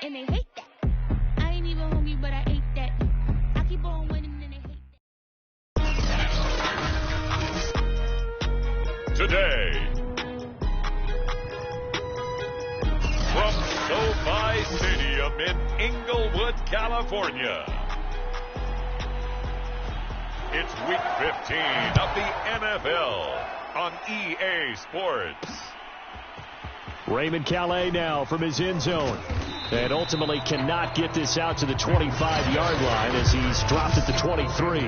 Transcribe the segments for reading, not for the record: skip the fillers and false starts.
and they hate that. I ain't even hungry, but I ate that. I keep on winning and they hate that. Today, from SoFi Stadium in Inglewood, California, it's Week 15 of the NFL on EA Sports. Raymond Calais now from his end zone. And ultimately cannot get this out to the 25-yard line as he's dropped at the 23.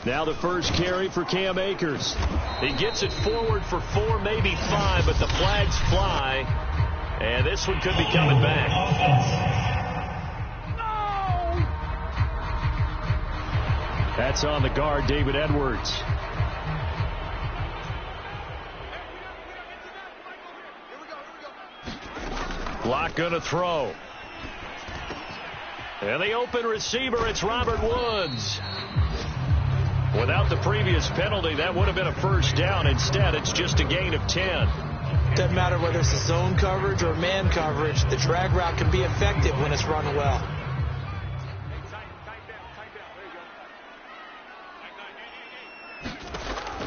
Now the first carry for Cam Akers. He gets it forward for 4, maybe 5, but the flags fly. And this one could be coming back. No! That's on the guard, David Edwards. Block gonna throw. And the open receiver, it's Robert Woods. Without the previous penalty, that would have been a first down. Instead, it's just a gain of 10. Doesn't matter whether it's a zone coverage or man coverage. The drag route can be effective when it's run well.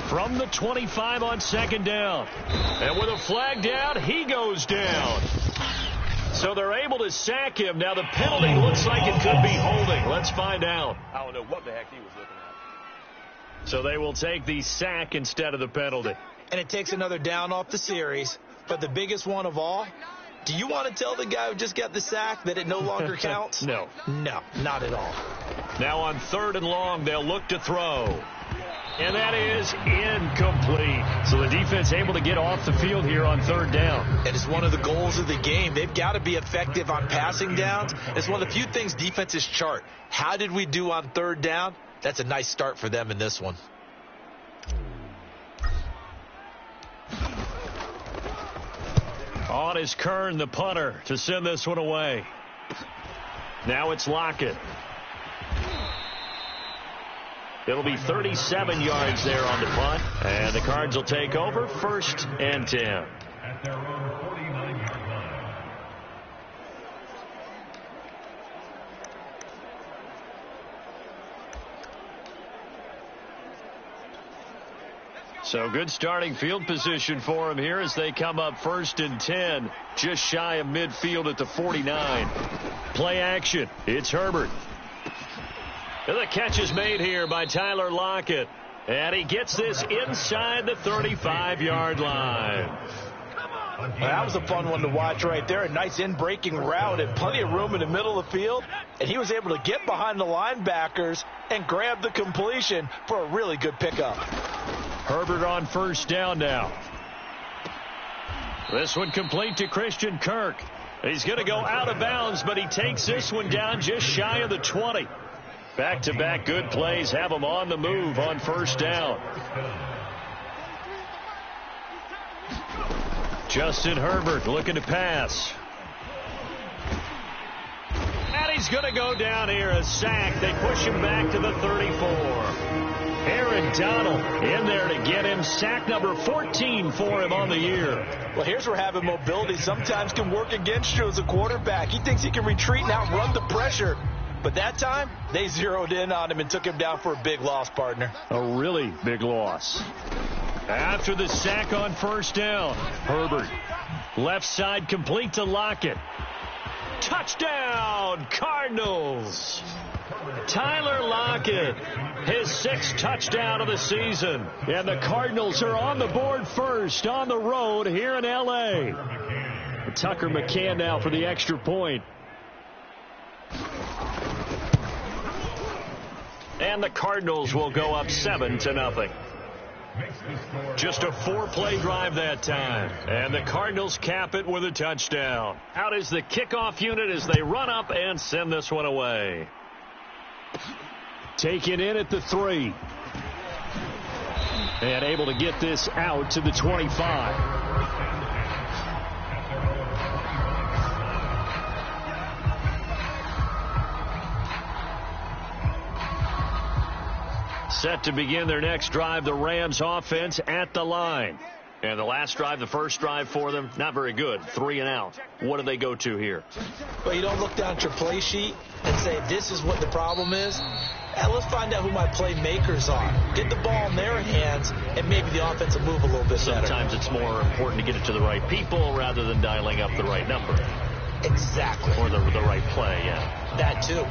From the 25 on second down. And with a flag down, he goes down. So they're able to sack him. Now the penalty looks like it could be holding. Let's find out. I don't know what the heck he was looking at. So they will take the sack instead of the penalty. And it takes another down off the series. But the biggest one of all, do you want to tell the guy who just got the sack that it no longer counts? No. No, not at all. Now on 3rd and long, they'll look to throw. And that is incomplete. So the defense able to get off the field here on 3rd down. It is one of the goals of the game. They've got to be effective on passing downs. It's one of the few things defenses chart. How did we do on 3rd down? That's a nice start for them in this one. On is Kern, the punter, to send this one away. Now it's Lockett. It'll be 37 yards there on the punt. And the Cards will take over 1st and 10. At their own 49-yard line. So good starting field position for them here as they come up 1st and 10. Just shy of midfield at the 49. Play action. It's Herbert. And the catch is made here by Tyler Lockett. And he gets this inside the 35-yard line. Well, that was a fun one to watch right there. A nice in-breaking route and plenty of room in the middle of the field. And he was able to get behind the linebackers and grab the completion for a really good pickup. Herbert on 1st down now. This one complete to Christian Kirk. He's going to go out of bounds, but he takes this one down just shy of the 20. Back-to-back good plays have him on the move on 1st down. Justin Herbert looking to pass. And he's going to go down here, a sack. They push him back to the 34. Aaron Donald in there to get him. Sack number 14 for him on the year. Well, here's where having mobility sometimes can work against you as a quarterback. He thinks he can retreat and outrun the pressure. But that time, they zeroed in on him and took him down for a big loss, partner. A really big loss. After the sack on 1st down, Herbert. Left side complete to Lockett. Touchdown, Cardinals. Tyler Lockett, his 6th touchdown of the season. And the Cardinals are on the board first on the road here in L.A. Tucker McCann now for the extra point. And the Cardinals will go up 7-0. Just a 4-play drive that time. And the Cardinals cap it with a touchdown. Out is the kickoff unit as they run up and send this one away. Taken in at the 3. And able to get this out to the 25. Set to begin their next drive, the Rams offense at the line. And the last drive, the first drive for them, not very good. 3 and out. What do they go to here? Well, you don't look down at your play sheet and say, this is what the problem is. Let's find out who my playmakers are. Get the ball in their hands, and maybe the offense will move a little bit better. Sometimes it's more important to get it to the right people rather than dialing up the right number. Exactly. Or the right play, yeah. That too.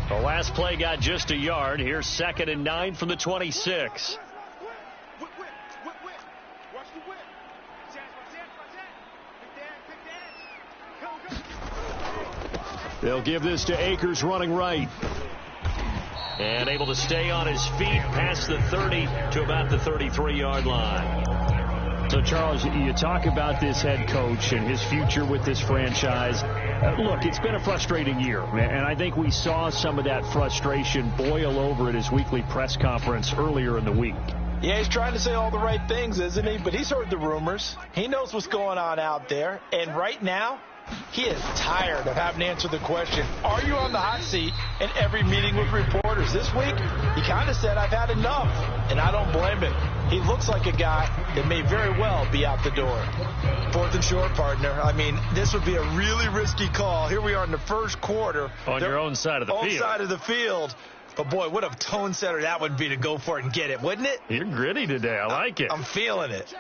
The last play got just a yard. Here's 2nd and 9 from the 26. They'll give this to Akers running right. And able to stay on his feet past the 30 to about the 33-yard line. So, Charles, you talk about this head coach and his future with this franchise. Look, it's been a frustrating year, and I think we saw some of that frustration boil over at his weekly press conference earlier in the week. Yeah, he's trying to say all the right things, isn't he? But he's heard the rumors. He knows what's going on out there. And right now, he is tired of having to answer the question, are you on the hot seat in every meeting with reporters? This week, he kind of said, I've had enough, and I don't blame him. He looks like a guy that may very well be out the door. 4th and short, partner. I mean, this would be a really risky call. Here we are in the first quarter. On your own side of the field. Own side of the field. But, boy, what a tone setter that would be to go for it and get it, wouldn't it? You're gritty today. I like it. I'm feeling it.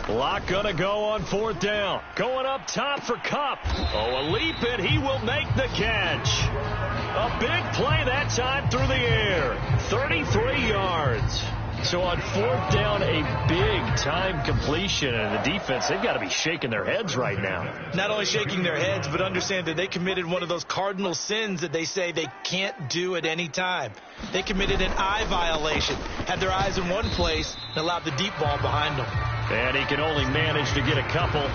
Locke gonna go on 4th down. Going up top for Kupp. Oh, a leap, and he will make the catch. A big play that time through the air. 33 yards. So on 4th down, a big-time completion, and the defense, they've got to be shaking their heads right now. Not only shaking their heads, but understand that they committed one of those cardinal sins that they say they can't do at any time. They committed an eye violation, had their eyes in one place, and allowed the deep ball behind them. And he can only manage to get a couple.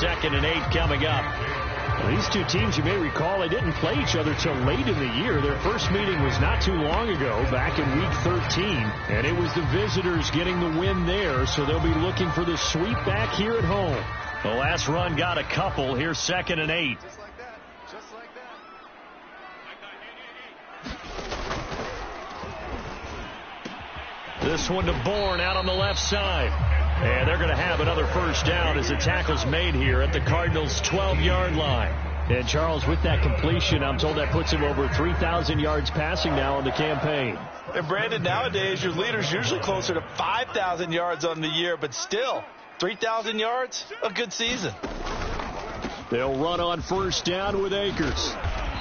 2nd and 8 coming up. Well, these two teams, you may recall, they didn't play each other till late in the year. Their first meeting was not too long ago, back in Week 13. And it was the visitors getting the win there, so they'll be looking for the sweep back here at home. The last run got a couple. Here's 2nd and 8. Just like that. This one to Bourne out on the left side. And they're going to have another first down as the tackle's made here at the Cardinals' 12-yard line. And, Charles, with that completion, I'm told that puts him over 3,000 yards passing now in the campaign. And, Brandon, nowadays your leader's usually closer to 5,000 yards on the year, but still, 3,000 yards, a good season. They'll run on first down with Akers.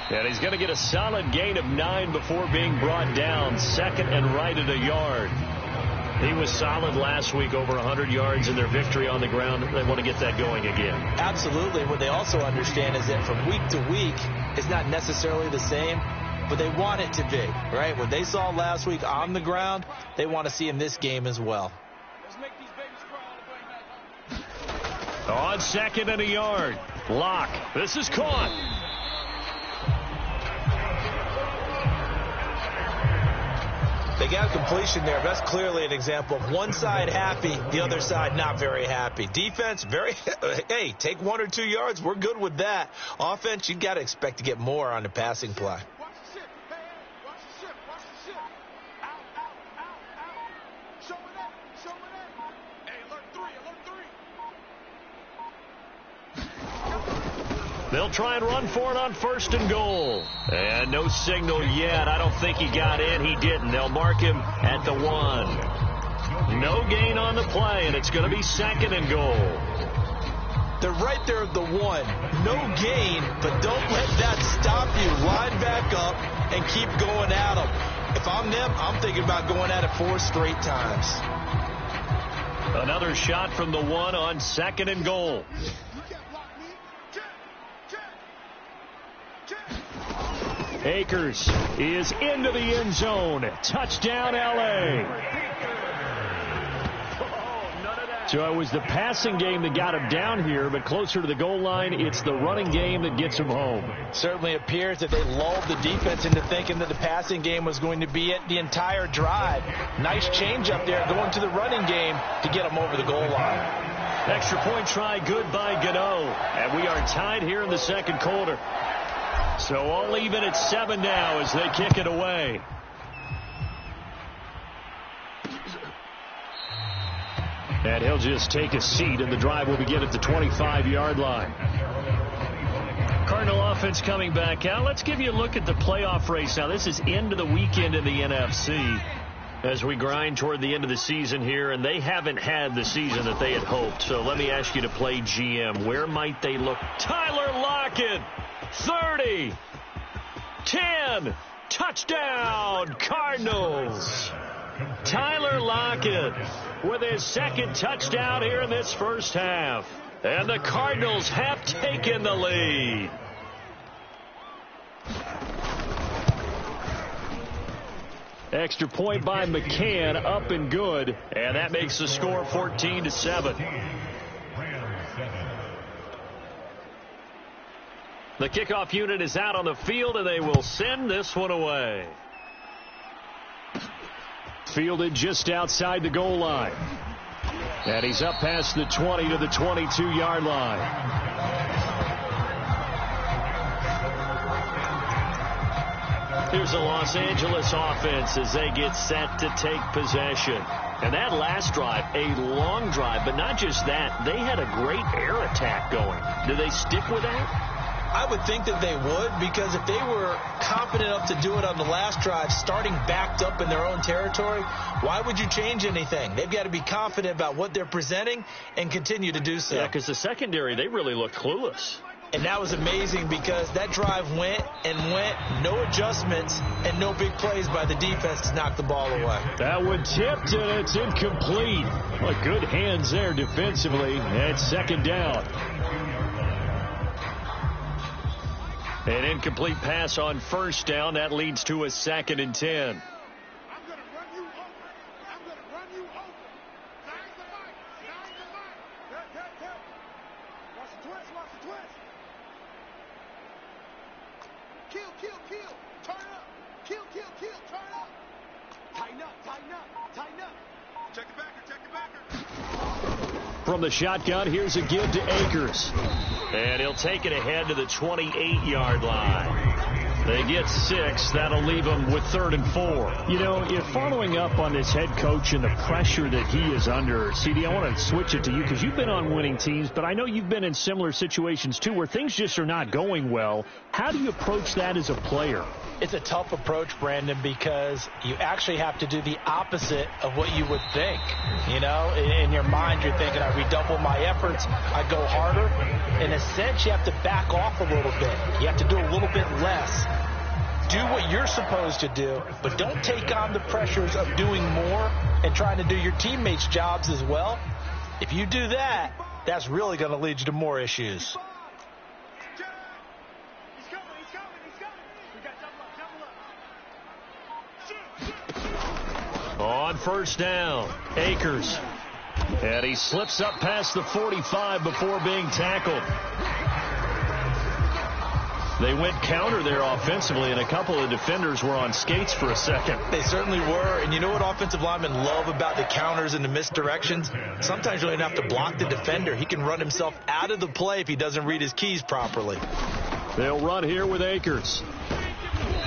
And he's going to get a solid gain of 9 before being brought down. 2nd and right at a yard. He was solid last week, over 100 yards in their victory on the ground. They want to get that going again. Absolutely. What they also understand is that from week to week, it's not necessarily the same, but they want it to be, right? What they saw last week on the ground, they want to see in this game as well. Let's make these babies crawl. On 2nd and a yard, Locke. This is caught. They got a completion there. That's clearly an example of one side happy, the other side not very happy. Defense, hey, take 1 or 2 yards. We're good with that. Offense, you got to expect to get more on the passing play. Watch the ship. Hey, watch the ship. Watch the ship. Out. Show it. Hey, alert 3. They'll try and run for it on 1st and goal. And no signal yet. I don't think he got in. He didn't. They'll mark him at the 1. No gain on the play, and it's going to be 2nd and goal. They're right there at the 1. No gain, but don't let that stop you. Line back up and keep going at them. If I'm them, I'm thinking about going at it 4 straight times. Another shot from the 1 on 2nd and goal. Akers is into the end zone. Touchdown, L.A. So it was the passing game that got him down here, but closer to the goal line, it's the running game that gets him home. Certainly appears that they lulled the defense into thinking that the passing game was going to be it the entire drive. Nice change up there going to the running game to get them over the goal line. Extra point try good by Gano. And we are tied here in the second quarter. So all even at 7 now as they kick it away. And he'll just take a seat, and the drive will begin at the 25-yard line. Cardinal offense coming back out. Let's give you a look at the playoff race. Now, this is into the weekend in the NFC as we grind toward the end of the season here, and they haven't had the season that they had hoped. So let me ask you to play GM. Where might they look? Tyler Lockett, 30, 10, touchdown, Cardinals. Tyler Lockett with his second touchdown here in this first half. And the Cardinals have taken the lead. Extra point by McCann, up and good. And that makes the score 14-7. The kickoff unit is out on the field, and they will send this one away. Fielded just outside the goal line. And he's up past the 20 to the 22-yard line. Here's the Los Angeles offense as they get set to take possession. And that last drive, a long drive, but not just that. They had a great air attack going. Do they stick with that? I would think that they would, because if they were confident enough to do it on the last drive, starting backed up in their own territory, why would you change anything? They've got to be confident about what they're presenting and continue to do so. Yeah, because the secondary, they really look clueless. And that was amazing because that drive went and went, no adjustments and no big plays by the defense to knock the ball away. That one tipped, and it's incomplete. Well, good hands there defensively. It's second down. An incomplete pass on first down. That leads to a 2nd and 10. I'm going to run you over. I'm going to run you over. Nine the mic. Nine the mic. Cut. Watch the twist. Watch the twist. Kill. Turn up. Kill. Turn up. Tighten up. Check the backer. From the shotgun, here's a give to Akers. And he'll take it ahead to the 28-yard line. They get 6. That'll leave them with 3rd and 4. You know, if following up on this head coach and the pressure that he is under, CD, I want to switch it to you because you've been on winning teams, but I know you've been in similar situations too where things just are not going well. How do you approach that as a player? It's a tough approach, Brandon, because you actually have to do the opposite of what you would think. You know, in your mind, you're thinking, I redouble my efforts, I go harder. In a sense, you have to back off a little bit. You have to do a little bit less. Do what you're supposed to do, but don't take on the pressures of doing more and trying to do your teammates' jobs as well. If you do that, that's really going to lead you to more issues. On first down, Akers. And he slips up past the 45 before being tackled. They went counter there offensively, and a couple of defenders were on skates for a second. They certainly were. And you know what offensive linemen love about the counters and the misdirections? Sometimes you don't have to block the defender. He can run himself out of the play if he doesn't read his keys properly. They'll run here with Akers.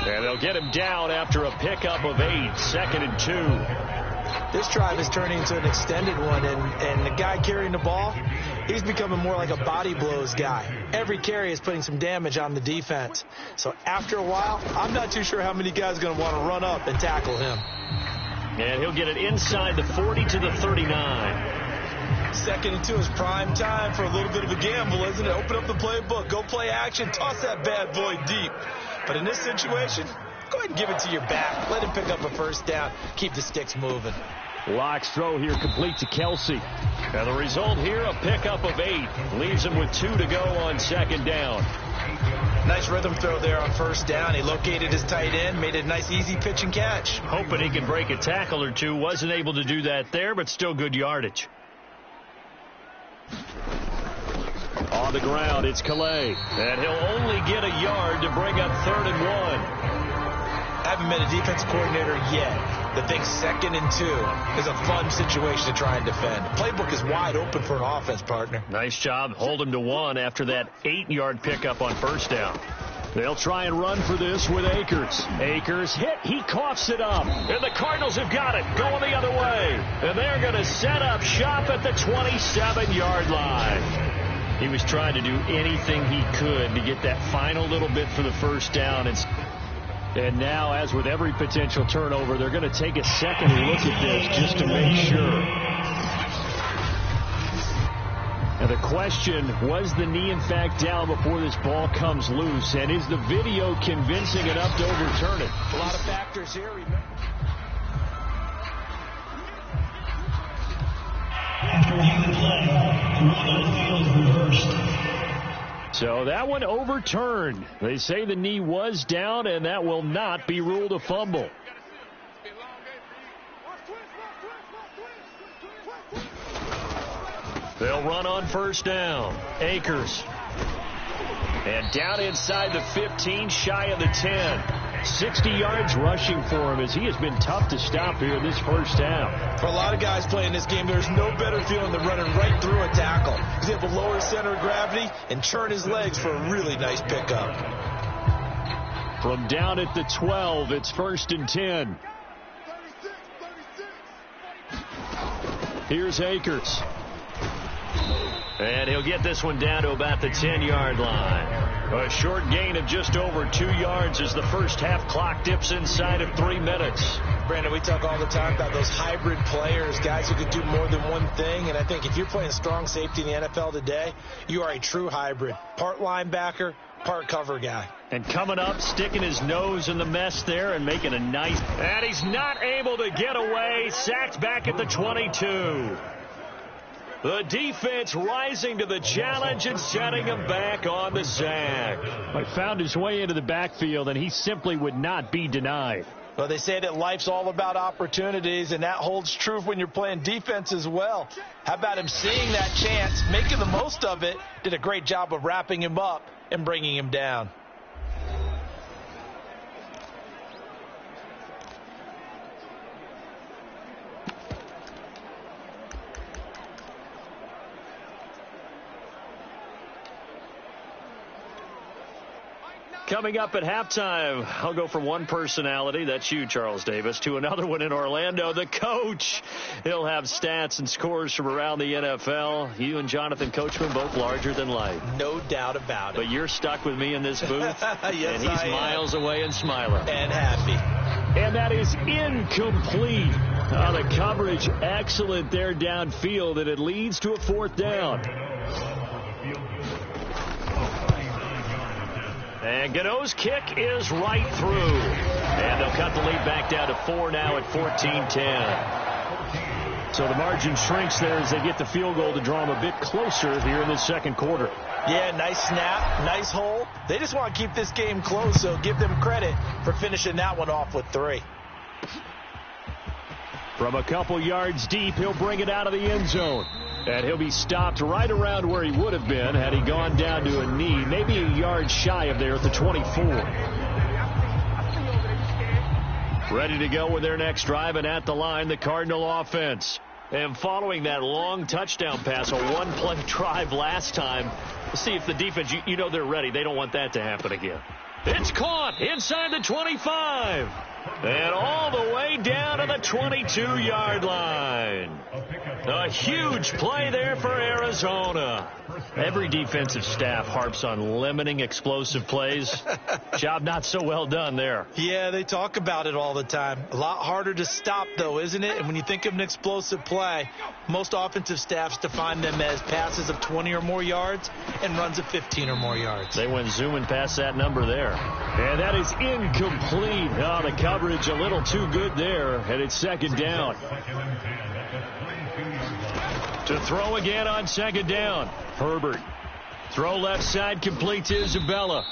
And they'll get him down after a pickup of 8, 2nd and 2. This drive is turning into an extended one, and the guy carrying the ball, he's becoming more like a body blows guy. Every carry is putting some damage on the defense. So after a while, I'm not too sure how many guys are going to want to run up and tackle him. And he'll get it inside the 40 to the 39. 2nd and 2 is prime time for a little bit of a gamble, isn't it? Open up the playbook, go play action, toss that bad boy deep. But in this situation, go ahead and give it to your back. Let him pick up a first down. Keep the sticks moving. Locke's throw here complete to Kelsey. And the result here, a pickup of 8. Leaves him with 2 to go on 2nd down. Nice rhythm throw there on first down. He located his tight end, made it a nice easy pitch and catch. Hoping he could break a tackle or two. Wasn't able to do that there, but still good yardage. On the ground, it's Calais. And he'll only get a yard to bring up 3rd and 1. I haven't been a defense coordinator yet, that thinks 2nd and 2 is a fun situation to try and defend. The playbook is wide open for an offense, partner. Nice job. Hold him to 1 after that 8-yard pickup on first down. They'll try and run for this with Akers. Akers hit. He coughs it up. And the Cardinals have got it going the other way. And they're going to set up shop at the 27-yard line. He was trying to do anything he could to get that final little bit for the first down. And now, as with every potential turnover, they're going to take a second look at this just to make sure. Now the question, was the knee in fact down before this ball comes loose? And is the video convincing enough to overturn it? A lot of factors here. So that one overturned. They say the knee was down, and that will not be ruled a fumble. They'll run on first down. Akers. And down inside the 15, shy of the 10. 60 yards rushing for him as he has been tough to stop here in this first half. For a lot of guys playing this game, there's no better feeling than running right through a tackle. He's able to lower his center of gravity and churn his legs for a really nice pickup. From down at the 12, it's 1st and 10. Here's Akers. And he'll get this one down to about the 10-yard line. A short gain of just over 2 yards as the first half clock dips inside of 3 minutes. Brandon, we talk all the time about those hybrid players, guys who could do more than one thing. And I think if you're playing strong safety in the NFL today, you are a true hybrid. Part linebacker, part cover guy. And coming up, sticking his nose in the mess there and making a nice... And he's not able to get away. Sacked back at the 22. The defense rising to the challenge and setting him back on the sack. He found his way into the backfield, and he simply would not be denied. Well, they say that life's all about opportunities, and that holds true when you're playing defense as well. How about him seeing that chance, making the most of it, did a great job of wrapping him up and bringing him down. Coming up at halftime, I'll go from one personality, that's you, Charles Davis, to another one in Orlando, the coach. He'll have stats and scores from around the NFL. You and Jonathan Coachman, both larger than life. No doubt about it. But you're stuck with me in this booth. Yes, and he's miles away and smiling. And happy. And that is incomplete. The coverage excellent there downfield, and it leads to a 4th down. And Gano's kick is right through. And they'll cut the lead back down to 4 now at 14-10. So the margin shrinks there as they get the field goal to draw them a bit closer here in the second quarter. Yeah, nice snap, nice hole. They just want to keep this game close, so give them credit for finishing that one off with 3. From a couple yards deep, he'll bring it out of the end zone. And he'll be stopped right around where he would have been had he gone down to a knee, maybe a yard shy of there at the 24. Ready to go with their next drive, and at the line, the Cardinal offense. And following that long touchdown pass, a one-play drive last time, let's see if the defense, you know they're ready. They don't want that to happen again. It's caught inside the 25. And all the way down to the 22-yard line. A huge play there for Arizona. Every defensive staff harps on limiting explosive plays. Job not so well done there. Yeah, they talk about it all the time. A lot harder to stop, though, isn't it? And when you think of an explosive play, most offensive staffs define them as passes of 20 or more yards and runs of 15 or more yards. They went zooming past that number there. And that is incomplete. Oh, the coverage a little too good there, and it's 2nd down. To throw again on 2nd down. Herbert. Throw left side, complete to Isabella.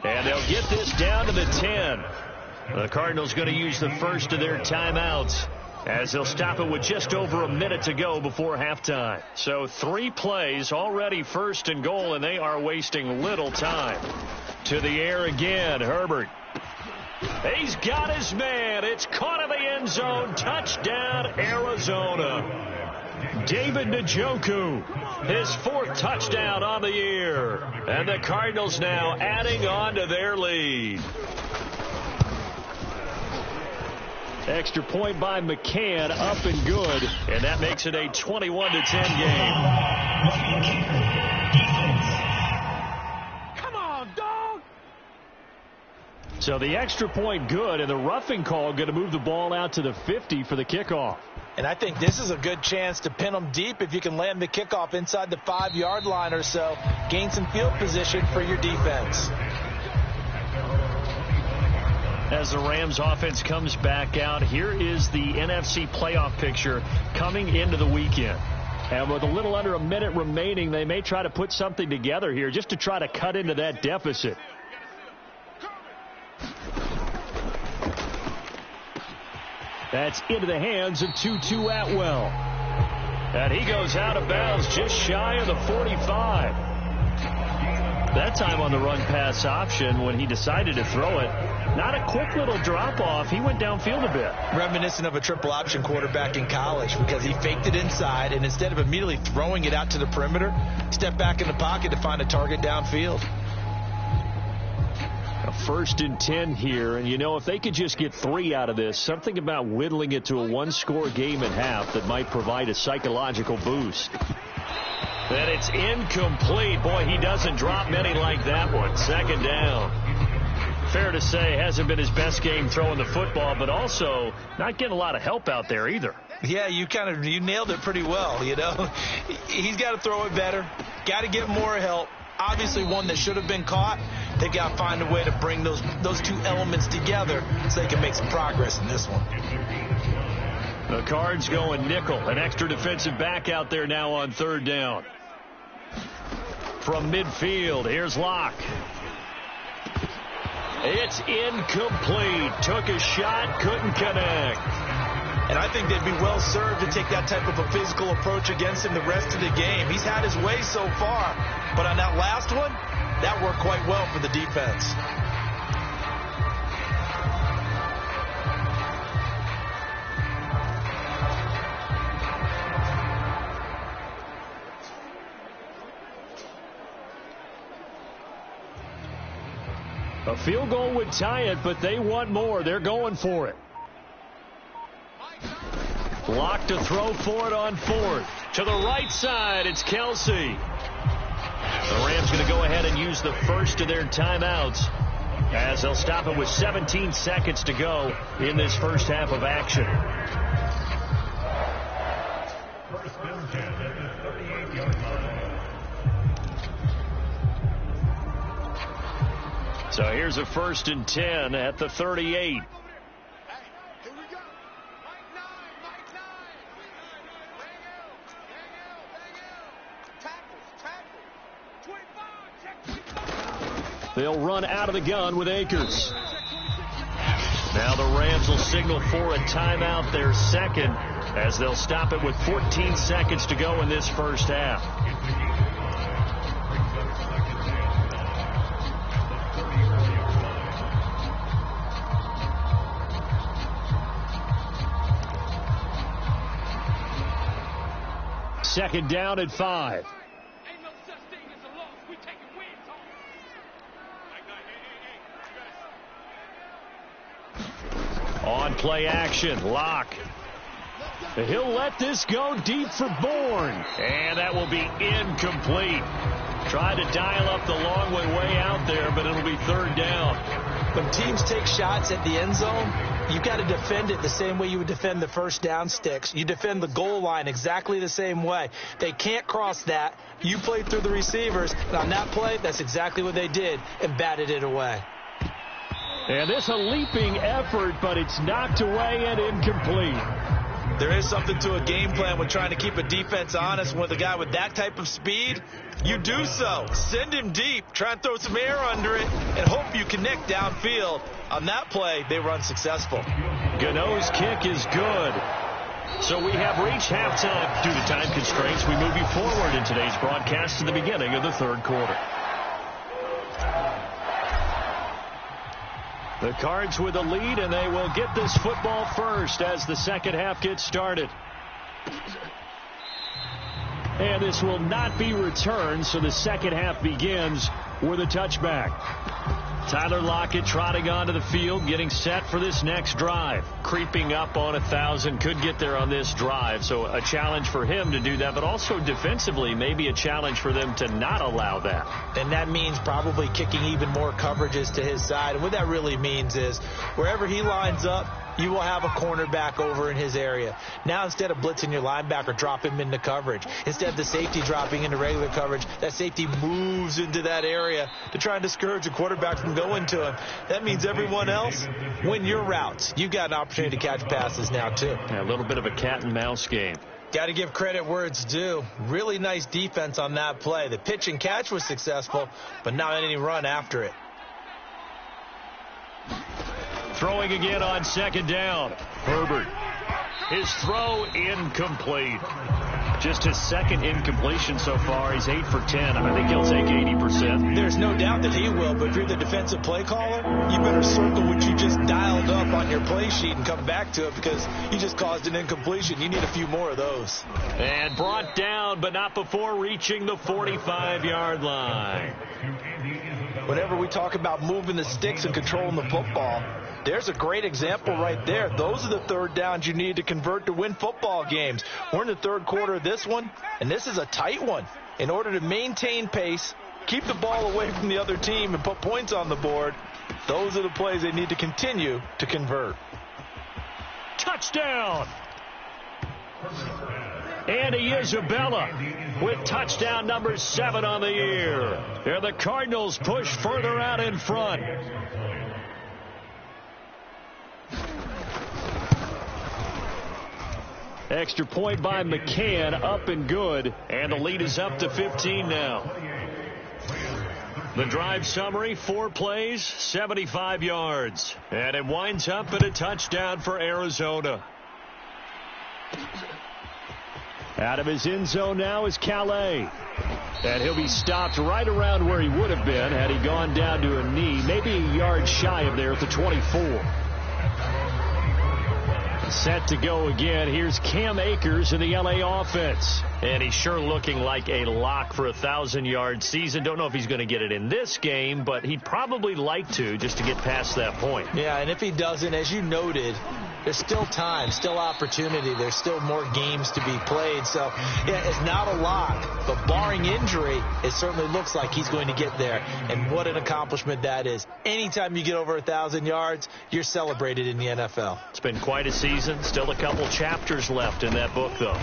And they'll get this down to the 10. The Cardinals going to use the first of their timeouts as they'll stop it with just over a minute to go before halftime. So 3 plays, already 1st and goal, and they are wasting little time. To the air again, Herbert. He's got his man. It's caught in the end zone. Touchdown, Arizona. David Njoku, his 4th touchdown on the year. And the Cardinals now adding on to their lead. Extra point by McCann, up and good. And that makes it a 21-10 game. Come on, dog. So the extra point good, and the roughing call going to move the ball out to the 50 for the kickoff. And I think this is a good chance to pin them deep if you can land the kickoff inside the 5-yard line or so. Gain some field position for your defense. As the Rams offense comes back out, here is the NFC playoff picture coming into the weekend. And with a little under a minute remaining, they may try to put something together here just to try to cut into that deficit. That's into the hands of Tutu Atwell. And he goes out of bounds just shy of the 45. That time on the run-pass option when he decided to throw it. Not a quick little drop-off. He went downfield a bit. Reminiscent of a triple option quarterback in college because he faked it inside, and instead of immediately throwing it out to the perimeter, stepped back in the pocket to find a target downfield. A 1st and 10 here, and you know, if they could just get 3 out of this, something about whittling it to a 1-score game at half that might provide a psychological boost. And it's incomplete. Boy, he doesn't drop many like that one. 2nd down. Fair to say, hasn't been his best game throwing the football, but also not getting a lot of help out there either. Yeah, you nailed it pretty well, you know. He's got to throw it better. Got to get more help. Obviously one that should have been caught. They've got to find a way to bring those 2 elements together so they can make some progress in this one. The Cards going nickel. An extra defensive back out there now on 3rd down. From midfield, here's Locke. It's incomplete. Took a shot, couldn't connect. And I think they'd be well served to take that type of a physical approach against him the rest of the game. He's had his way so far, but on that last one, that worked quite well for the defense. A field goal would tie it, but they want more. They're going for it. Locke to throw for it on 4th. To the right side, it's Kelsey. The Rams going to go ahead and use the first of their timeouts as they'll stop it with 17 seconds to go in this first half of action. First and 10 at the 38-yard line. So here's a 1st and 10 at the 38. They'll run out of the gun with Akers. Now the Rams will signal for a timeout, their 2nd, as they'll stop it with 14 seconds to go in this first half. Second down at 5. On play action, Locke. He'll let this go deep for Bourne. And that will be incomplete. Tried to dial up the long way out there, but it'll be 3rd down. When teams take shots at the end zone, you've got to defend it the same way you would defend the first down sticks. You defend the goal line exactly the same way. They can't cross that. You play through the receivers, and on that play, that's exactly what they did and batted it away. And this a leaping effort, but it's knocked away and incomplete. There is something to a game plan with trying to keep a defense honest with a guy with that type of speed. You do so. Send him deep. Try and throw some air under it and hope you connect downfield. On that play, they were unsuccessful. Gano's kick is good. So we have reached halftime. Due to time constraints, we move you forward in today's broadcast to the beginning of the 3rd quarter. The Cards with the lead, and they will get this football first as the second half gets started. And this will not be returned, so the second half begins with a touchback. Tyler Lockett trotting onto the field, getting set for this next drive. Creeping up on 1,000, could get there on this drive, so a challenge for him to do that, but also defensively, maybe a challenge for them to not allow that. And that means probably kicking even more coverages to his side. And what that really means is wherever he lines up, you will have a cornerback over in his area. Now, instead of blitzing your linebacker, drop him into coverage. Instead of the safety dropping into regular coverage, that safety moves into that area to try and discourage the quarterback from going to him. That means everyone else, win your routes. You've got an opportunity to catch passes now, too. Yeah, a little bit of a cat and mouse game. Got to give credit where it's due. Really nice defense on that play. The pitch and catch was successful, but not any run after it. Throwing again on second down. Herbert. His throw incomplete. Just his second incompletion so far. He's 8 for 10. I think he'll take 80%. There's no doubt that he will, but if you're the defensive play caller, you better circle what you just dialed up on your play sheet and come back to it because you just caused an incompletion. You need a few more of those. And brought down, but not before reaching the 45-yard line. Whenever we talk about moving the sticks and controlling the football, there's a great example right there. Those are the third downs you need to convert to win football games. We're in the third quarter of this one, and this is a tight one. In order to maintain pace, keep the ball away from the other team, and put points on the board, those are the plays they need to continue to convert. Touchdown! Andy Isabella with touchdown number 7 on the year. And the Cardinals push further out in front. Extra point by McCann, up and good, and the lead is up to 15 now. The drive summary, 4 plays, 75 yards, and it winds up at a touchdown for Arizona. Out of his end zone now is Calais, and he'll be stopped right around where he would have been had he gone down to a knee, maybe a yard shy of there at the 24. Set to go again. Here's Cam Akers in the LA offense. And he's sure looking like a lock for a 1,000-yard season. Don't know if he's going to get it in this game, but he'd probably like to just to get past that point. Yeah, and if he doesn't, as you noted, there's still time, still opportunity. There's still more games to be played. So, yeah, it's not a lock. But barring injury, it certainly looks like he's going to get there. And what an accomplishment that is. Anytime you get over 1,000 yards, you're celebrated in the NFL. It's been quite a season. Still a couple chapters left in that book, though.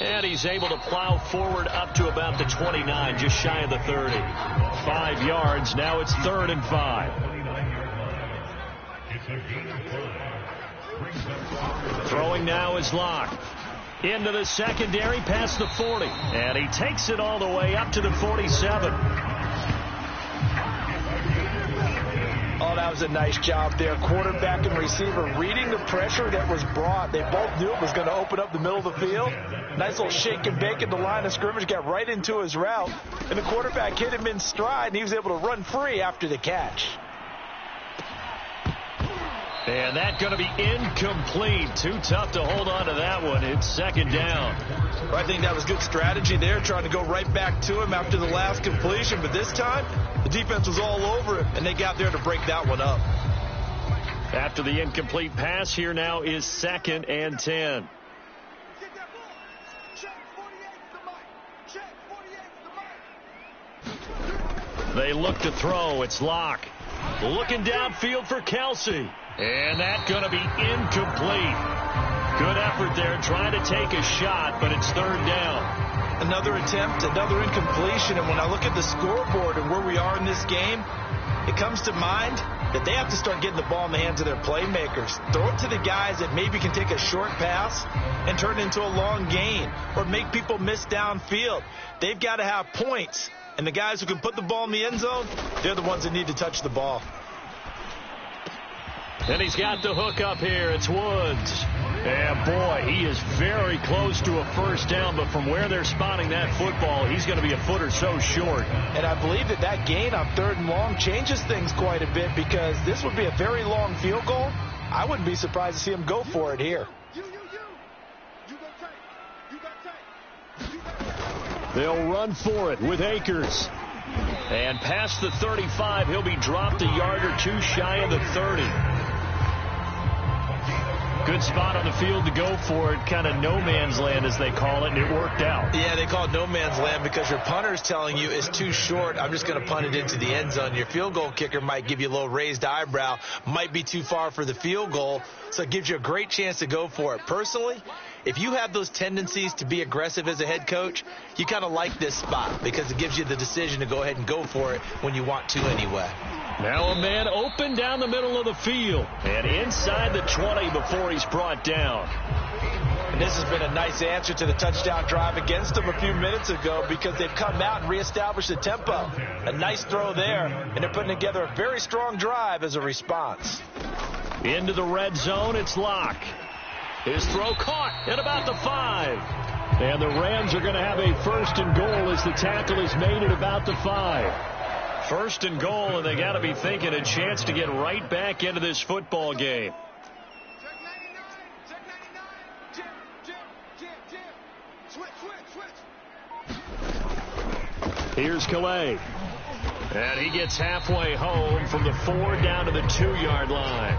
And he's able to plow forward up to about the 29, just shy of the 30. 5 yards. Now it's 3rd and 5. Throwing now is Locke. Into the secondary, past the 40. And he takes it all the way up to the 47. Oh, that was a nice job there. Quarterback and receiver reading the pressure that was brought. They both knew it was going to open up the middle of the field. Nice little shake and bake at the line of scrimmage, got right into his route. And the quarterback hit him in stride, and he was able to run free after the catch. And that's going to be incomplete. Too tough to hold on to that one. It's 2nd down. Well, I think that was good strategy there, trying to go right back to him after the last completion. But this time, the defense was all over him, and they got there to break that one up. After the incomplete pass, here now is 2nd and 10. They look to throw. It's Locke. Looking downfield for Kelsey. And that's going to be incomplete. Good effort there trying to take a shot, but it's 3rd down. Another attempt, another incompletion. And when I look at the scoreboard and where we are in this game, it comes to mind that they have to start getting the ball in the hands of their playmakers. Throw it to the guys that maybe can take a short pass and turn it into a long gain or make people miss downfield. They've got to have points. And the guys who can put the ball in the end zone, they're the ones that need to touch the ball. And he's got the hook up here. It's Woods. And boy, he is very close to a first down, but from where they're spotting that football, he's going to be a foot or so short. And I believe that gain on 3rd and long changes things quite a bit, because this would be a very long field goal. I wouldn't be surprised to see him go for it here. They'll run for it with Akers. And past the 35, he'll be dropped a yard or two shy of the 30. Good spot on the field to go for it, kind of no man's land as they call it, and it worked out. Yeah, they call it no man's land because your punter's telling you it's too short. I'm just going to punt it into the end zone. Your field goal kicker might give you a little raised eyebrow, might be too far for the field goal, so it gives you a great chance to go for it. Personally, if you have those tendencies to be aggressive as a head coach, you kind of like this spot because it gives you the decision to go ahead and go for it when you want to anyway. Now a man open down the middle of the field and inside the 20 before he's brought down. And this has been a nice answer to the touchdown drive against them a few minutes ago because they've come out and reestablished the tempo. A nice throw there, and they're putting together a very strong drive as a response. Into the red zone, it's Locke. His throw caught at about the 5. And the Rams are going to have a 1st and goal as the tackle is made at about the 5. 1st and goal, and they got to be thinking a chance to get right back into this football game. Here's Calais. And he gets halfway home from the 4 down to the 2-yard line.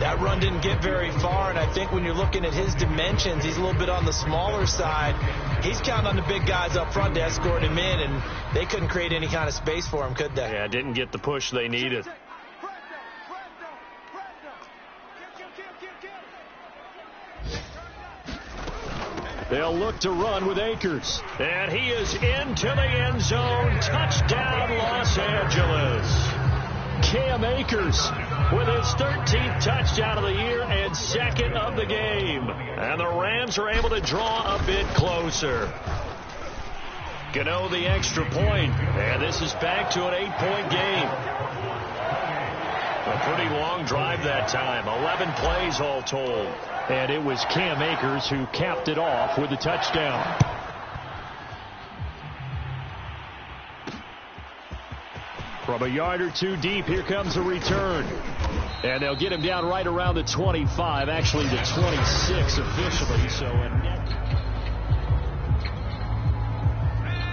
That run didn't get very far, and I think when you're looking at his dimensions, he's a little bit on the smaller side. He's counting on the big guys up front to escort him in, and they couldn't create any kind of space for him, could they? Yeah, didn't get the push they needed. They'll look to run with Akers. And he is into the end zone. Touchdown, Los Angeles. Cam Akers with his 13th touchdown of the year and 2nd of the game. And the Rams are able to draw a bit closer. Gano the extra point, and this is back to an 8-point game. A pretty long drive that time, 11 plays all told. And it was Cam Akers who capped it off with a touchdown. From a yard or two deep, here comes a return. And they'll get him down right around the 25, actually the 26 officially. So a net.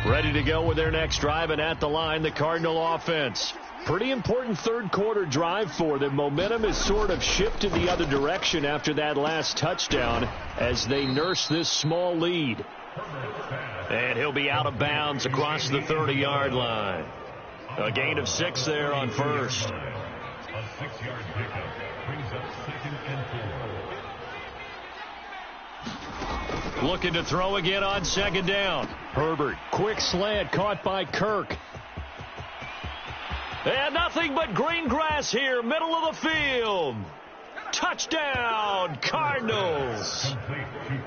Ready to go with their next drive, and at the line, the Cardinal offense. Pretty important 3rd quarter drive for them. Momentum has sort of shifted the other direction after that last touchdown as they nurse this small lead. And he'll be out of bounds across the 30-yard line. A gain of 6 there on 1st. A 6-yard pickup brings up 2nd and 4. Looking to throw again on 2nd down. Herbert, quick slant caught by Kirk. And nothing but green grass here, middle of the field. Touchdown, Cardinals.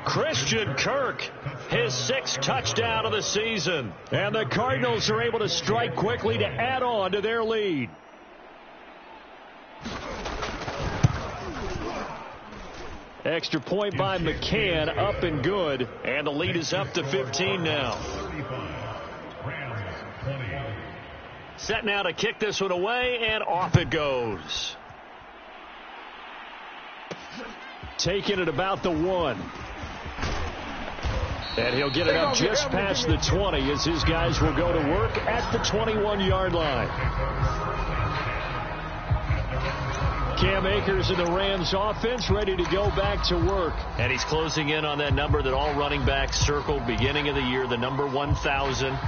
Christian Kirk, his 6th touchdown of the season. And the Cardinals are able to strike quickly to add on to their lead. Extra point by McCann, up and good. And the lead is up to 15 now. Set now to kick this one away, and off it goes. Taking it about the 1. And he'll get it up just past the 20 as his guys will go to work at the 21-yard line. Cam Akers in the Rams offense ready to go back to work. And he's closing in on that number that all running backs circled beginning of the year, the number 1,000.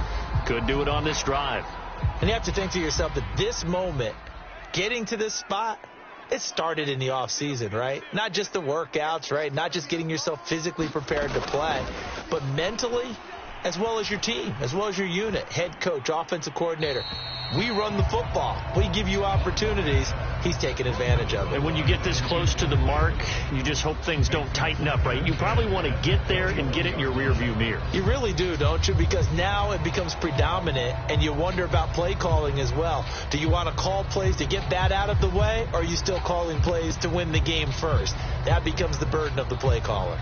Could do it on this drive. And you have to think to yourself that this moment, getting to this spot, it started in the offseason, right? Not just the workouts, right? Not just getting yourself physically prepared to play, but mentally, as well as your team, as well as your unit, head coach, offensive coordinator. We run the football. We give you opportunities. he's taking advantage of it. And when you get this close to the mark, you just hope things don't tighten up, right? You probably want to get there and get it in your rearview mirror. You really do, don't you? Because now it becomes predominant, and you wonder about play calling as well. Do you want to call plays to get that out of the way, or are you still calling plays to win the game first? That becomes the burden of the play caller.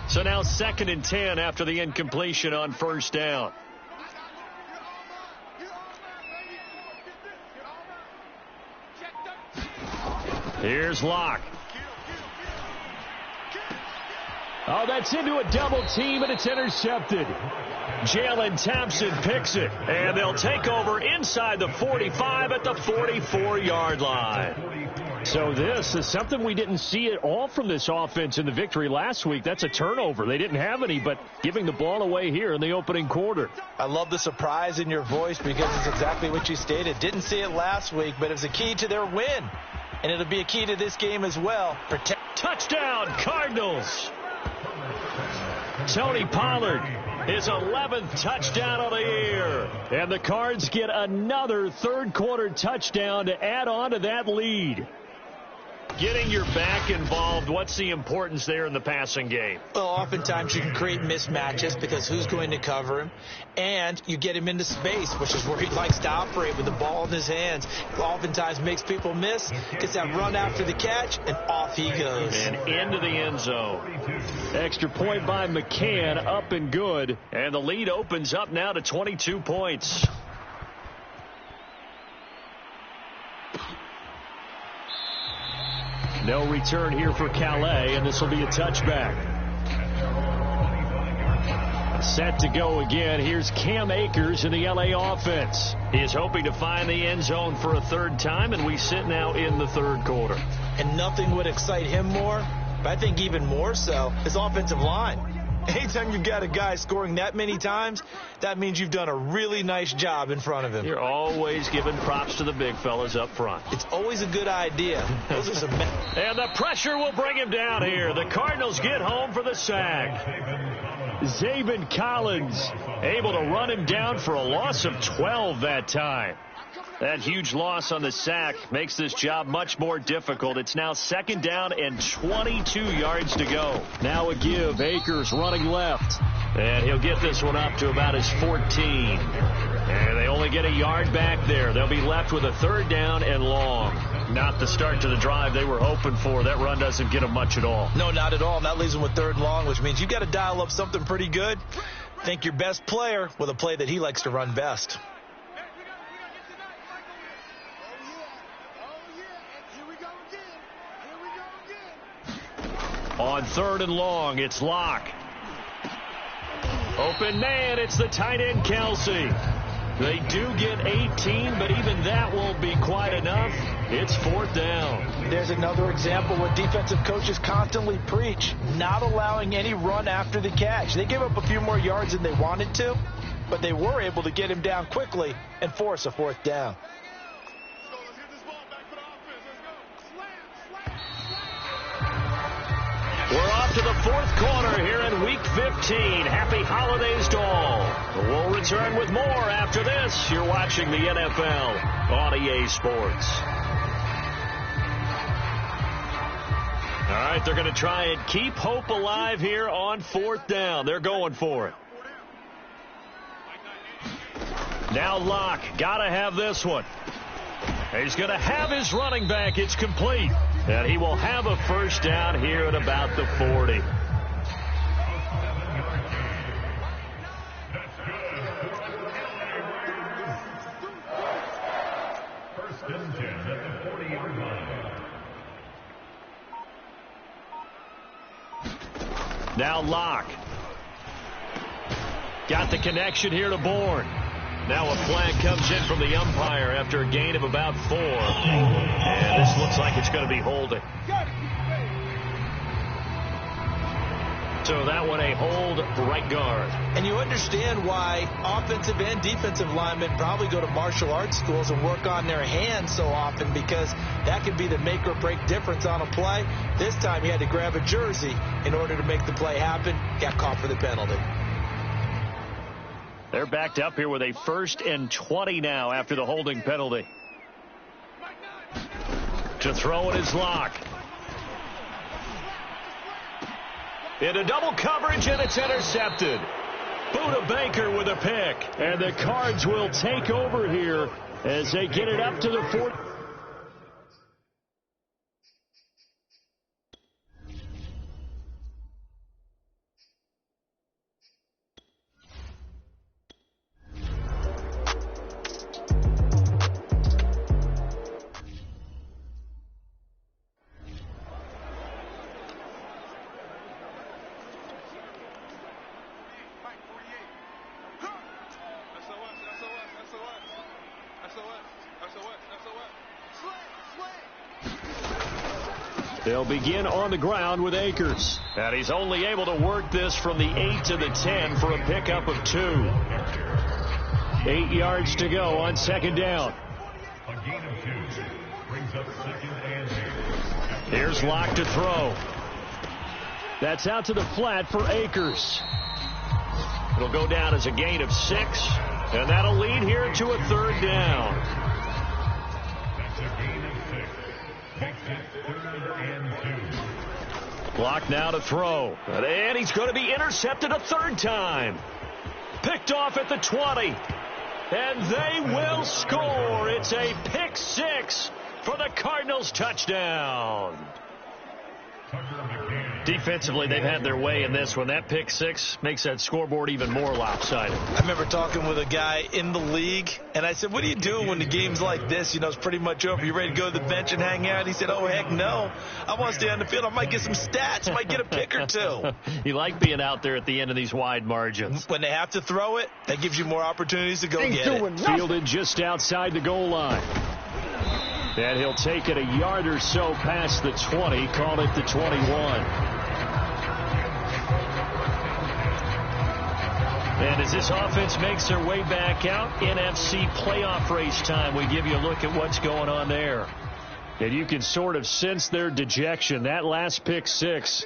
So now 2nd and 10 after the incompletion on 1st down. Here's Locke. Oh, that's into a double team, and it's intercepted. Jalen Thompson picks it, and they'll take over inside the 45 at the 44-yard line. So this is something we didn't see at all from this offense in the victory last week. That's a turnover. They didn't have any, but giving the ball away here in the opening quarter. I love the surprise in your voice because it's exactly what you stated. Didn't see it last week, but it was a key to their win. And it'll be a key to this game as well. Touchdown, Cardinals. Tony Pollard, his 11th touchdown of the year. And the Cards get another third-quarter touchdown to add on to that lead. Getting your back involved, what's the importance there in the passing game? Well, oftentimes you can create mismatches because who's going to cover him? And you get him into space, which is where he likes to operate with the ball in his hands. Oftentimes makes people miss, gets that run after the catch, and off he goes. And into the end zone. Extra point by McCann, up and good. And the lead opens up now to 22 points. No return here for Calais, and this will be a touchback. Set to go again. Here's Cam Akers in the LA offense. He's hoping to find the end zone for a third time, and we sit now in the third quarter. And nothing would excite him more, but I think even more so, his offensive line. Anytime you've got a guy scoring that many times, that means you've done a really nice job in front of him. You're always giving props to the big fellas up front. It's always a good idea. Those are some. And the pressure will bring him down here. The Cardinals get home for the sack. Zaven Collins able to run him down for a loss of 12 that time. That huge loss on the sack makes this job much more difficult. It's now 2nd down and 22 yards to go. Now a give. Akers running left. And he'll get this one up to about his 14. And they only get a yard back there. They'll be left with a 3rd down and long. Not the start to the drive they were hoping for. That run doesn't get them much at all. No, not at all. And that leaves them with 3rd and long, which means you've got to dial up something pretty good. Think your best player with a play that he likes to run best. On 3rd and long, it's Locke. Open man, it's the tight end, Kelsey. They do get 18, but even that won't be quite enough. It's 4th down. There's another example what defensive coaches constantly preach, not allowing any run after the catch. They gave up a few more yards than they wanted to, but they were able to get him down quickly and force a 4th down. We're off to the 4th quarter here in Week 15. Happy holidays to all. We'll return with more after this. You're watching the NFL on EA Sports. All right, they're going to try and keep hope alive here on 4th down. They're going for it. Now Locke, got to have this one. He's going to have his running back. It's complete. And he will have a 1st down here at about the 40. First and 10 at the 40-yard line. Now Locke. Got the connection here to Bourne. Now a flag comes in from the umpire after a gain of about 4. And this looks like it's going to be holding. So that one a hold, right guard. And you understand why offensive and defensive linemen probably go to martial arts schools and work on their hands so often, because that could be the make or break difference on a play. This time he had to grab a jersey in order to make the play happen. Got caught for the penalty. They're backed up here with a 1st and 20 now after the holding penalty. To throw it is Locke. Into double coverage, and it's intercepted. Buda Baker with a pick. And the Cards will take over here as they get it up to the 4. They'll begin on the ground with Akers. And he's only able to work this from the 8 to the 10 for a pickup of 2. 8 yards to go on second down. A gain of 2. Brings up second and 2. Here's Locke to throw. That's out to the flat for Akers. It'll go down as a gain of 6. And that'll lead here to a third down. That's a gain of 6. Makes it 3rd and 2. Locke now to throw. And he's going to be intercepted a third time. Picked off at the 20. And they will score. It's a pick 6 for the Cardinals touchdown. Defensively, they've had their way in this one. That pick 6 makes that scoreboard even more lopsided. I remember talking with a guy in the league, and I said, what do you do when the game's like this? You know, it's pretty much over. You ready to go to the bench and hang out? He said, oh, heck no. I want to stay on the field. I might get some stats. I might get a pick or 2. You like being out there at the end of these wide margins. When they have to throw it, that gives you more opportunities to go get it. Fielded just outside the goal line. And he'll take it a yard or so past the 20, call it the 21. And as this offense makes their way back out, NFC playoff race time, we give you a look at what's going on there. And you can sort of sense their dejection. That last pick 6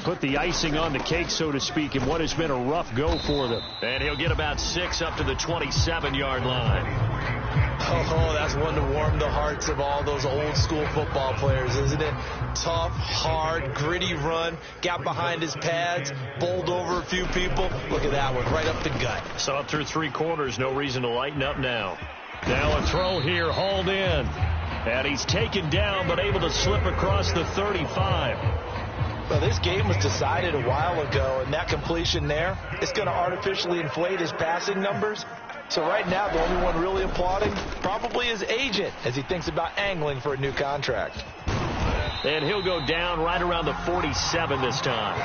put the icing on the cake, so to speak, in what has been a rough go for them. And he'll get about 6 up to the 27-yard line. Oh, that's one to warm the hearts of all those old school football players, isn't it? Tough, hard, gritty run, got behind his pads, bowled over a few people. Look at that one, right up the gut. So up through 3 quarters, no reason to lighten up now. Now a throw here, hauled in. And he's taken down, but able to slip across the 35. Well, this game was decided a while ago, and that completion there, it's going to artificially inflate his passing numbers. So right now, the only one really applauding probably his agent as he thinks about angling for a new contract. And he'll go down right around the 47 this time.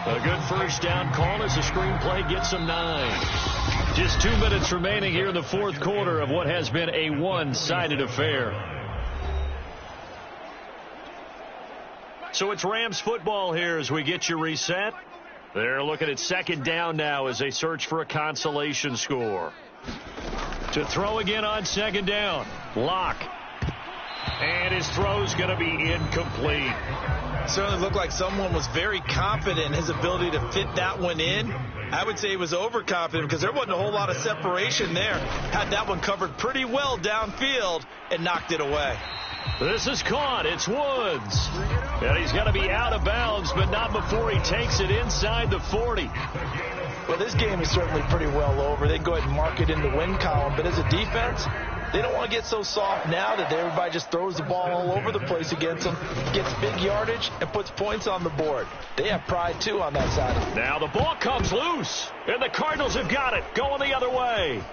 A good first down call as the screenplay gets him 9. Just 2 minutes remaining here in the fourth quarter of what has been a one-sided affair. So it's Rams football here as we get you reset. They're looking at second down now as they search for a consolation score. To throw again on second down. Locke. And his throw's going to be incomplete. Certainly looked like someone was very confident in his ability to fit that one in. I would say he was overconfident because there wasn't a whole lot of separation there. Had that one covered pretty well downfield and knocked it away. This is caught. It's Woods. And he's going to be out of bounds, but not before he takes it inside the 40. Well, this game is certainly pretty well over. They go ahead and mark it in the win column. But as a defense, they don't want to get so soft now that everybody just throws the ball all over the place against them, gets big yardage, and puts points on the board. They have pride, too, on that side. Now the ball comes loose, and the Cardinals have got it, going the other way.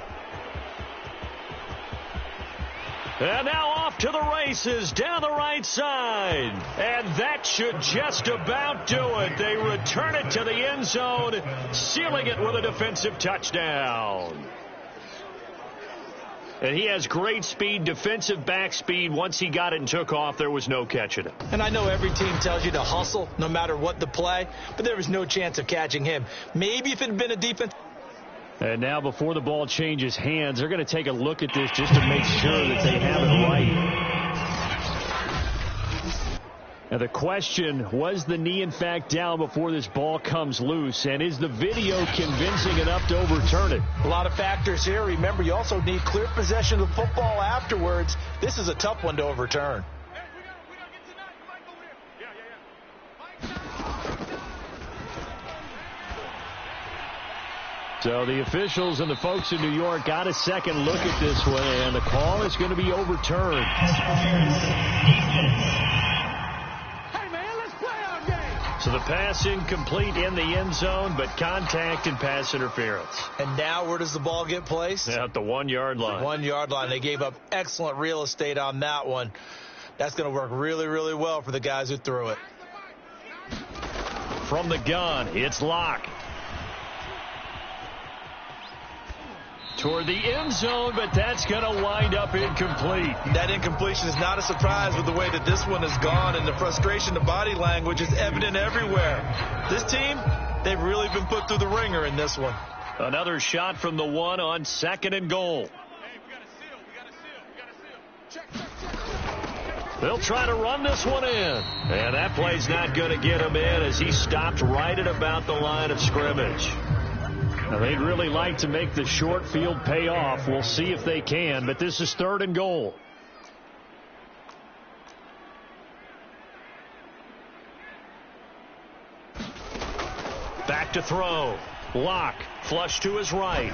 And now off to the races down the right side. And that should just about do it. They return it to the end zone, sealing it with a defensive touchdown. And he has great speed, defensive back speed. Once he got it and took off, there was no catching him. And I know every team tells you to hustle no matter what the play, but there was no chance of catching him. Maybe if it had been a defense. And now before the ball changes hands, they're going to take a look at this just to make sure that they have it right. And the question, was the knee in fact down before this ball comes loose? And is the video convincing enough to overturn it? A lot of factors here. Remember, you also need clear possession of the football afterwards. This is a tough one to overturn. So the officials and the folks in New York got a second look at this one, and the call is going to be overturned. So the pass incomplete in the end zone, but contact and pass interference. And now where does the ball get placed? At the 1-yard line. The 1-yard line. They gave up excellent real estate on that one. That's going to work really, really well for the guys who threw it. From the gun, it's Locke. Toward the end zone, but that's going to wind up incomplete. That incompletion is not a surprise with the way that this one has gone, and the frustration, the body language is evident everywhere. This team, they've really been put through the ringer in this one. Another shot from the 1 on 2nd and goal. They'll try to run this one in. And that play's not going to get him in as he stopped right at about the line of scrimmage. Now, they'd really like to make the short field pay off. We'll see if they can, but this is 3rd and goal. Back to throw. Locke, flush to his right.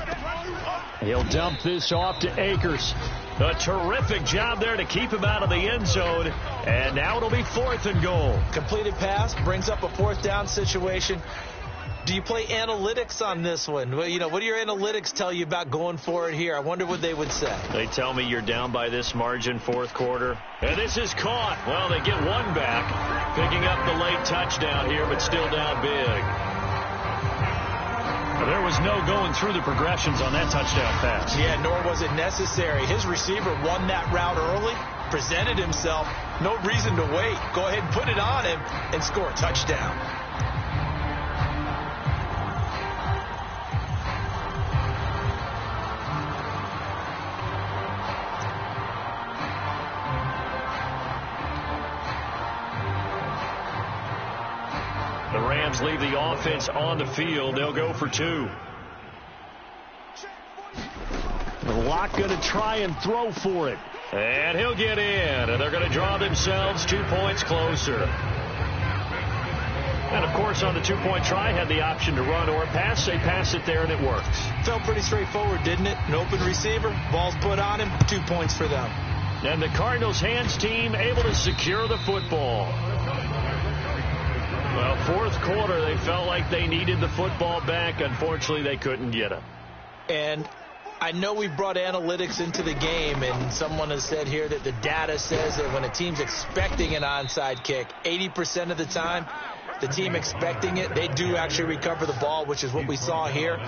He'll dump this off to Akers. A terrific job there to keep him out of the end zone. And now it'll be 4th and goal. Completed pass brings up a 4th down situation. Do you play analytics on this one? Well, you know, what do your analytics tell you about going for it here? I wonder what they would say. They tell me you're down by this margin 4th quarter. And this is caught. Well, they get one back, picking up the late touchdown here, but still down big. There was no going through the progressions on that touchdown pass. Yeah, nor was it necessary. His receiver won that route early, presented himself. No reason to wait. Go ahead and put it on him and score a touchdown. The Rams leave the offense on the field. They'll go for 2. Locke going to try and throw for it. And he'll get in. And they're going to draw themselves 2 points closer. And, of course, on the 2-point try, had the option to run or pass. They pass it there, and it works. Felt pretty straightforward, didn't it? An open receiver, ball's put on him, 2 points for them. And the Cardinals' hands team able to secure the football. Well, 4th quarter, they felt like they needed the football back. Unfortunately, they couldn't get it. And I know we brought analytics into the game, and someone has said here that the data says that when a team's expecting an onside kick, 80% of the time, the team expecting it, they do actually recover the ball, which is what we saw here.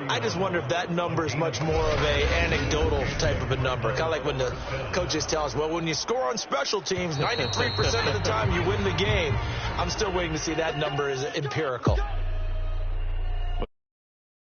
I just wonder if that number is much more of a anecdotal type of a number. Kind of like when the coaches tell us, well, when you score on special teams, 93% of the time you win the game. I'm still waiting to see that number is empirical.